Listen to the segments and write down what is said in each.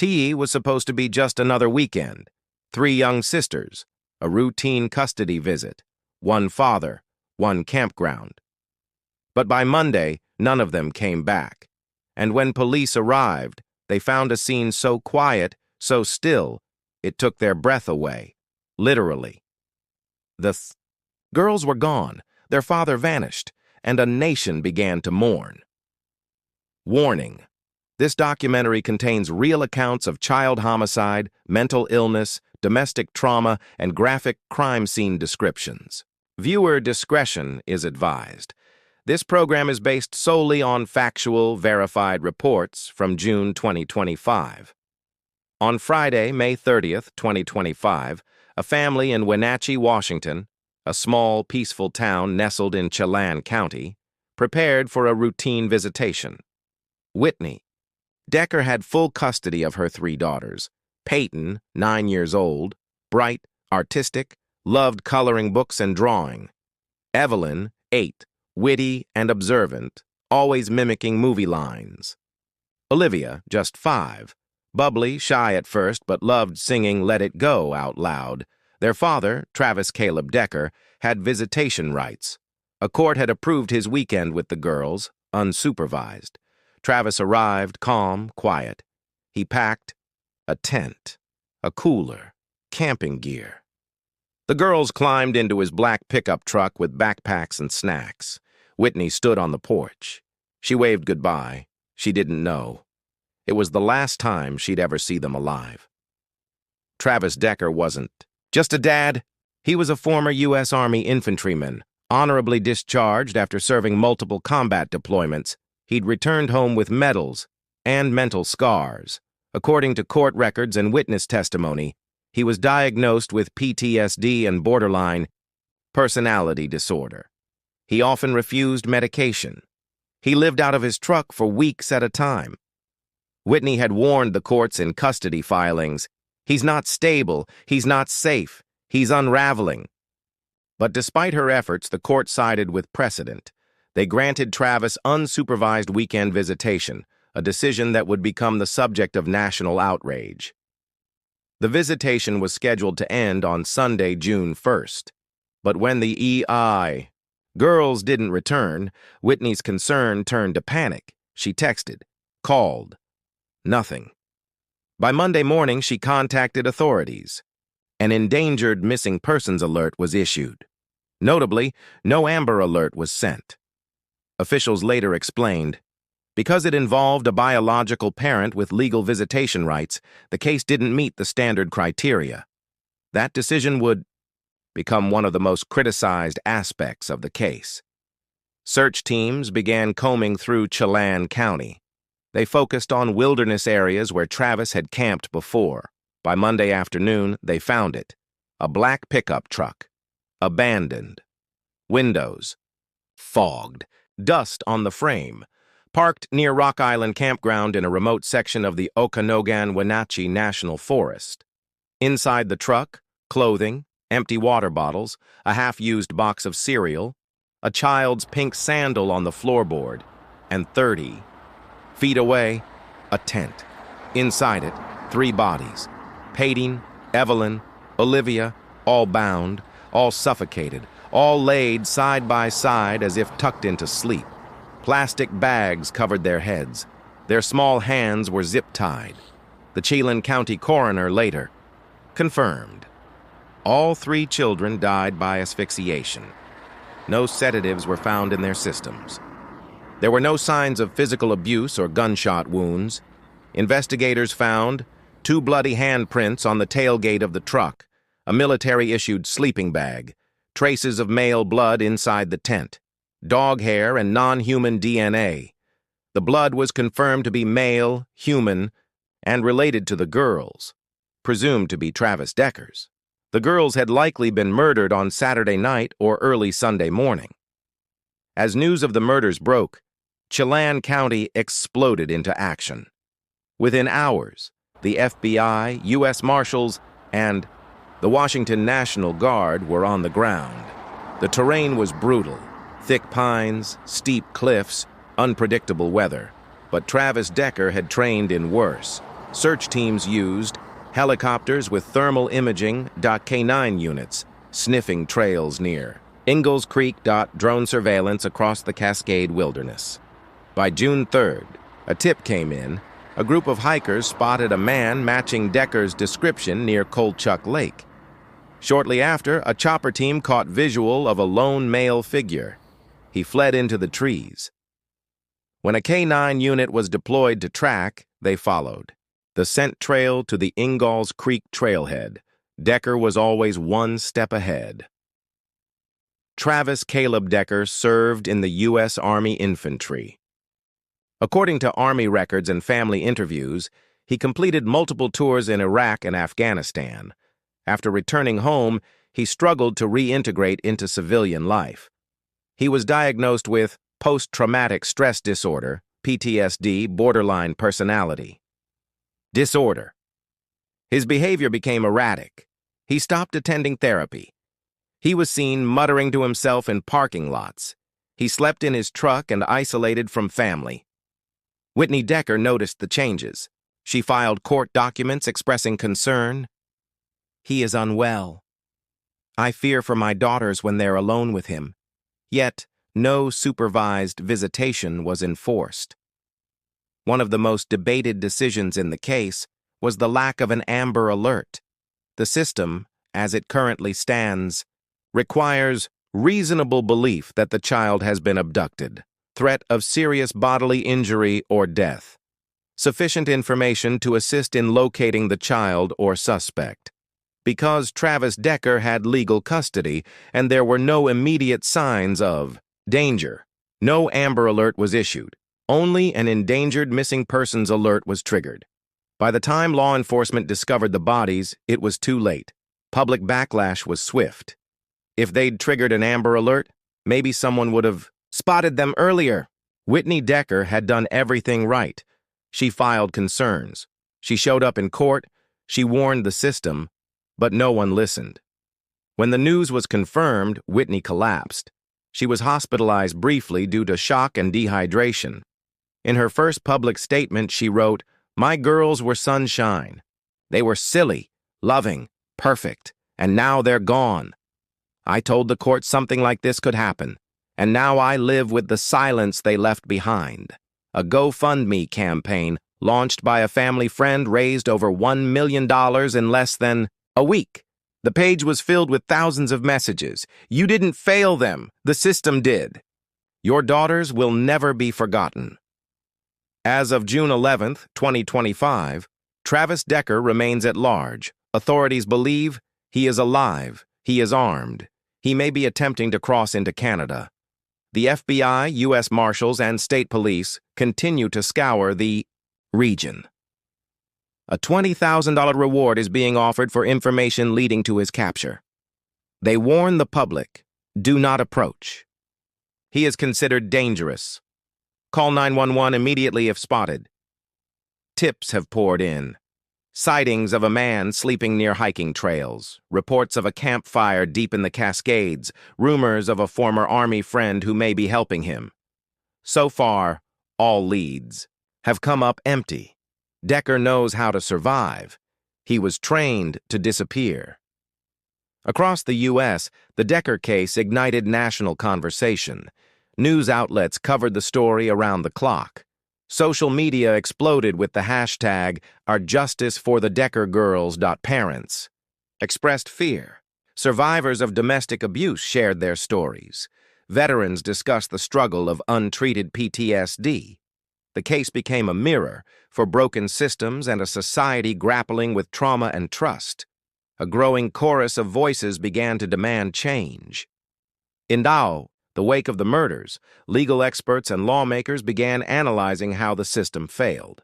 TE was supposed to be just another weekend. 3 young sisters, a routine custody visit, 1 father, 1 campground. But by Monday, none of them came back. And when police arrived, they found a scene so quiet, so still, it took their breath away, literally. The girls were gone, their father vanished, and a nation began to mourn. Warning: this documentary contains real accounts of child homicide, mental illness, domestic trauma, and graphic crime scene descriptions. Viewer discretion is advised. This program is based solely on factual, verified reports from June 2025. On Friday, May 30th, 2025, a family in Wenatchee, Washington, a small, peaceful town nestled in Chelan County, prepared for a routine visitation. Whitney Decker had full custody of her 3 daughters. Paityn, 9 years old, bright, artistic, loved coloring books and drawing. Evelyn, 8, witty and observant, always mimicking movie lines. Olivia, just 5, bubbly, shy at first, but loved singing Let It Go out loud. Their father, Travis Caleb Decker, had visitation rights. A court had approved his weekend with the girls, unsupervised. Travis arrived calm, quiet. He packed a tent, a cooler, camping gear. The girls climbed into his black pickup truck with backpacks and snacks. Whitney stood on the porch. She waved goodbye. She didn't know. It was the last time she'd ever see them alive. Travis Decker wasn't just a dad. He was a former U.S. Army infantryman, honorably discharged after serving multiple combat deployments. He'd returned home with medals and mental scars. According to court records and witness testimony, he was diagnosed with PTSD and borderline personality disorder. He often refused medication. He lived out of his truck for weeks at a time. Whitney had warned the courts in custody filings, "He's not stable, he's not safe, he's unraveling." But despite her efforts, the court sided with precedent. They granted Travis unsupervised weekend visitation, a decision that would become the subject of national outrage. The visitation was scheduled to end on Sunday, June 1st. But when the girls didn't return, Whitney's concern turned to panic. She texted, called. Nothing. By Monday morning, she contacted authorities. An endangered missing persons alert was issued. Notably, no Amber Alert was sent. Officials later explained, because it involved a biological parent with legal visitation rights, the case didn't meet the standard criteria. That decision would become one of the most criticized aspects of the case. Search teams began combing through Chelan County. They focused on wilderness areas where Travis had camped before. By Monday afternoon, they found it. A black pickup truck. Abandoned. Windows. Fogged. Dust on the frame. Parked near Rock Island Campground in a remote section of the Okanogan-Wenatchee National Forest. Inside the truck, clothing, empty water bottles, a half-used box of cereal, a child's pink sandal on the floorboard, and 30 feet away, a tent. Inside it, 3 bodies. Paityn, Evelyn, Olivia, all bound, all suffocated, all laid side by side as if tucked into sleep. Plastic bags covered their heads. Their small hands were zip-tied. The Chelan County coroner later confirmed. All 3 children died by asphyxiation. No sedatives were found in their systems. There were no signs of physical abuse or gunshot wounds. Investigators found 2 bloody handprints on the tailgate of the truck, a military-issued sleeping bag, traces of male blood inside the tent, dog hair and non-human DNA. The blood was confirmed to be male, human, and related to the girls, presumed to be Travis Decker's. The girls had likely been murdered on Saturday night or early Sunday morning. As news of the murders broke, Chelan County exploded into action. Within hours, the FBI, U.S. Marshals, and the Washington National Guard were on the ground. The terrain was brutal. Thick pines, steep cliffs, unpredictable weather. But Travis Decker had trained in worse. Search teams used helicopters with thermal imaging K9 units, sniffing trails near Ingalls Creek. Drone surveillance across the Cascade Wilderness. By June 3rd, a tip came in. A group of hikers spotted a man matching Decker's description near Kolchuk Lake. Shortly after, a chopper team caught visual of a lone male figure. He fled into the trees. When a K9 unit was deployed to track, they followed the scent trail to the Ingalls Creek trailhead. Decker was always one step ahead. Travis Caleb Decker served in the U.S. Army Infantry. According to Army records and family interviews, he completed multiple tours in Iraq and Afghanistan. After returning home, he struggled to reintegrate into civilian life. He was diagnosed with post-traumatic stress disorder, PTSD, borderline personality disorder. His behavior became erratic. He stopped attending therapy. He was seen muttering to himself in parking lots. He slept in his truck and isolated from family. Whitney Decker noticed the changes. She filed court documents expressing concern. He is unwell. I fear for my daughters when they're alone with him. Yet, no supervised visitation was enforced. One of the most debated decisions in the case was the lack of an Amber Alert. The system, as it currently stands, requires reasonable belief that the child has been abducted, threat of serious bodily injury or death, sufficient information to assist in locating the child or suspect. Because Travis Decker had legal custody and there were no immediate signs of danger, no Amber Alert was issued. Only an endangered missing persons alert was triggered. By the time law enforcement discovered the bodies, it was too late. Public backlash was swift. If they'd triggered an Amber Alert, maybe someone would have spotted them earlier. Whitney Decker had done everything right. She filed concerns. She showed up in court. She warned the system, but no one listened. When the news was confirmed, Whitney collapsed. She was hospitalized briefly due to shock and dehydration. In her first public statement, she wrote, "My girls were sunshine. They were silly, loving, perfect, and now they're gone. I told the court something like this could happen, and now I live with the silence they left behind." A GoFundMe campaign launched by a family friend raised over $1 million in less than a week. The page was filled with thousands of messages. "You didn't fail them. The system did. Your daughters will never be forgotten." As of June 11, 2025, Travis Decker remains at large. Authorities believe he is alive. He is armed. He may be attempting to cross into Canada. The FBI, U.S. Marshals, and state police continue to scour the region. A $20,000 reward is being offered for information leading to his capture. They warn the public, do not approach. He is considered dangerous. Call 911 immediately if spotted. Tips have poured in. Sightings of a man sleeping near hiking trails, reports of a campfire deep in the Cascades, rumors of a former Army friend who may be helping him. So far, all leads have come up empty. Decker knows how to survive. He was trained to disappear. Across the U.S., the Decker case ignited national conversation. News outlets covered the story around the clock. Social media exploded with the hashtag #OurJusticeForTheDeckerGirls.Parents. Expressed fear. Survivors of domestic abuse shared their stories. Veterans discussed the struggle of untreated PTSD. The case became a mirror for broken systems and a society grappling with trauma and trust. A growing chorus of voices began to demand change. In the wake of the murders, legal experts and lawmakers began analyzing how the system failed.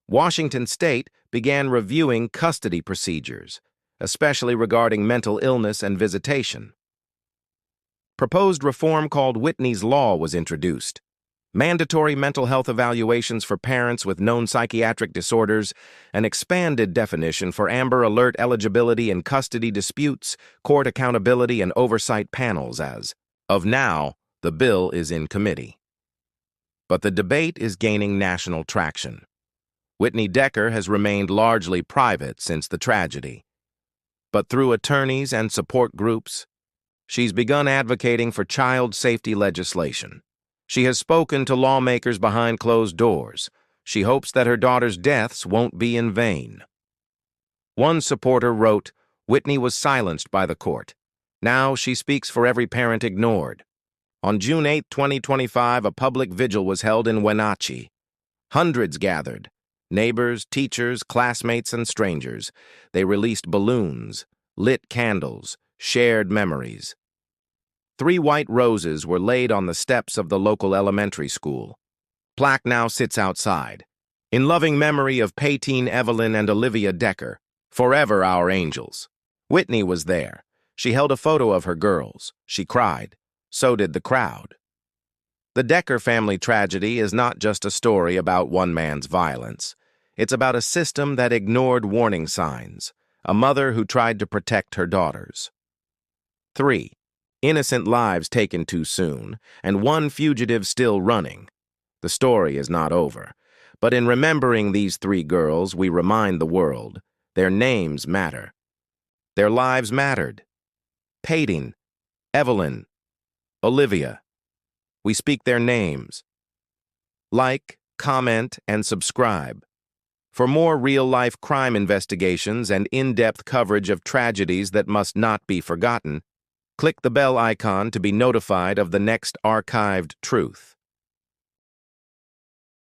Washington State began reviewing custody procedures, especially regarding mental illness and visitation. Proposed reform called Whitney's Law was introduced. Mandatory mental health evaluations for parents with known psychiatric disorders, an expanded definition for Amber Alert eligibility in custody disputes, court accountability, and oversight panels. As of now, the bill is in committee. But the debate is gaining national traction. Whitney Decker has remained largely private since the tragedy. But through attorneys and support groups, she's begun advocating for child safety legislation. She has spoken to lawmakers behind closed doors. She hopes that her daughter's deaths won't be in vain. One supporter wrote, "Whitney was silenced by the court. Now she speaks for every parent ignored." On June 8, 2025, a public vigil was held in Wenatchee. Hundreds gathered. Neighbors, teachers, classmates, and strangers. They released balloons, lit candles, shared memories. 3 white roses were laid on the steps of the local elementary school. Plaque now sits outside. In loving memory of Paityn, Evelyn, and Olivia Decker, forever our angels. Whitney was there. She held a photo of her girls. She cried. So did the crowd. The Decker family tragedy is not just a story about one man's violence. It's about a system that ignored warning signs, a mother who tried to protect her daughters. 3. Innocent lives taken too soon, and one fugitive still running. The story is not over. But in remembering these 3 girls, we remind the world, their names matter. Their lives mattered. Paityn, Evelyn, Olivia. We speak their names. Like, comment, and subscribe. For more real-life crime investigations and in-depth coverage of tragedies that must not be forgotten, click the bell icon to be notified of the next archived truth.